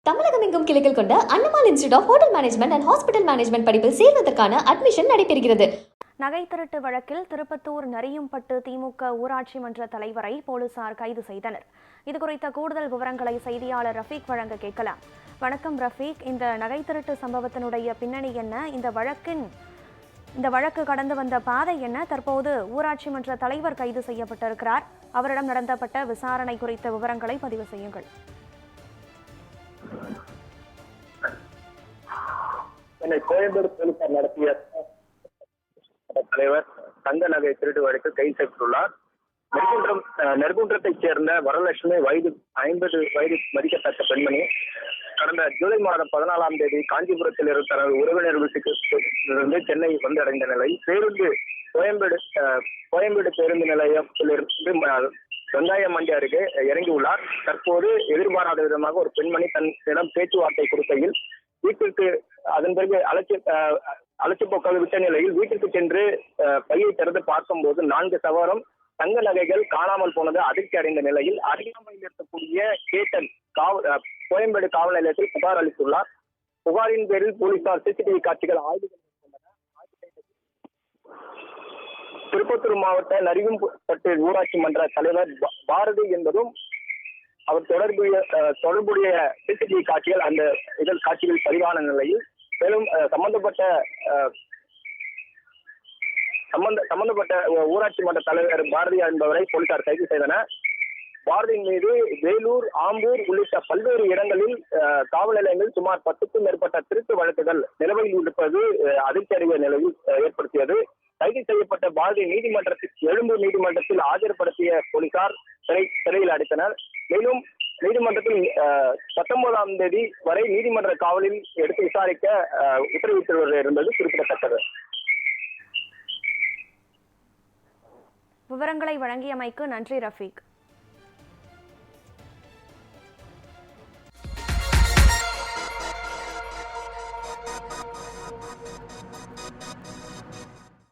தமிழகம் எங்கும் கிளைகள் கொண்ட Annamal institute of hotel management and hospital management படிப்பில் சேர்வதற்கான அட்மிஷன் நடைபெறுகிறது. நகை திருட்டு வழக்கில் திருப்பத்தூர் நரியும்பட்டு திமுக ஊராட்சி மன்ற தலைவரை போலீசார் கைது செய்தனர். இதுகுறித்த கூடுதல் விவரங்களை செய்தியாளர் ரஃபீக் வழங்க கேட்கலாம். வணக்கம் ரஃபீக், இந்த நகை திருட்டு சம்பவத்தினுடைய பின்னணி என்ன? இந்த வழக்கு கடந்து வந்த பாதை என்ன? தற்போது ஊராட்சி மன்ற தலைவர் கைது செய்யப்பட்டிருக்கிறார். அவரிடம் நடத்தப்பட்ட விசாரணை குறித்த விவரங்களை பதிவு செய்யுங்கள். கோயம்பேடு போலீசார் நடத்திய தலைவர் தங்க நகை திருட்டு வழக்கு கைது செய்யப்பட்டுள்ளார். நெற்குன்றத்தைச் சேர்ந்த வரலட்சுமி 50 வயது மதிக்கத்தக்க பெண்மணி கடந்த ஜூலை மாதம் 14ஆம் தேதி காஞ்சிபுரத்தில் இருந்து தனது உறவினர் வீட்டுக்கு சென்னை வந்தடைந்த நிலையில் கோயம்பேடு பேருந்து நிலையத்திலிருந்து வெங்காய மண்டி அருகே இறங்கியுள்ளார். தற்போது எதிர்பாராத விதமாக ஒரு பெண்மணி தன்னிடம் பேச்சுவார்த்தை கொடுக்கையில் வீட்டிற்கு அதன் பிறகு அழைச்சி போக்காக விட்ட நிலையில் வீட்டிற்கு சென்று பையை திறந்து பார்க்கும்போது 4 சவரம் தங்க நகைகள் காணாமல் போனது அதிர்ச்சி அடைந்த நிலையில் அருகாமையில் இருக்கக்கூடிய கேட்டன் கோயம்பேடு காவல் நிலையத்தில் புகார் அளித்துள்ளார். புகாரின் பேரில் போலீசார் சிசிடிவி காட்சிகள் ஆய்வு மேற்கொண்டனர். திருப்பத்தூர் மாவட்ட நரியும்பட்டு ஊராட்சி மன்ற தலைவர் பாரதி என்பதும் அவர் தொடர்புடைய சிசிடிவி காட்சிகள் அந்த இதழ் காட்சிகள் பதிவான நிலையில் மேலும் சம்பந்தப்பட்ட ஊராட்சி மன்ற தலைவர் பாரதி என்பவரை போலீசார் கைது செய்தனர். பாரதியின் மீது வேலூர், ஆம்பூர் உள்ளிட்ட பல்வேறு இடங்களில் காவல் நிலையங்களில் சுமார் 10க்கும் மேற்பட்ட திருட்டு வழக்குகள் நிலுவையில் இருப்பது அதிர்ச்சி அடைய நிலையில் ஏற்படுத்தியது. கைது செய்யப்பட்ட பாரதி எழும்பூர் நீதிமன்றத்தில் ஆஜர்படுத்திய போலீசார் சிறையில் அடைத்தனர். மேலும் நீதிமன்றத்தில் 19ஆம் தேதி வரை நீதிமன்ற காவலில் எடுத்து விசாரிக்க உத்தரவிட்டு இருந்தது குறிப்பிடத்தக்கது. விவரங்களை வழங்கியமைக்கு நன்றி ரஃபீக்.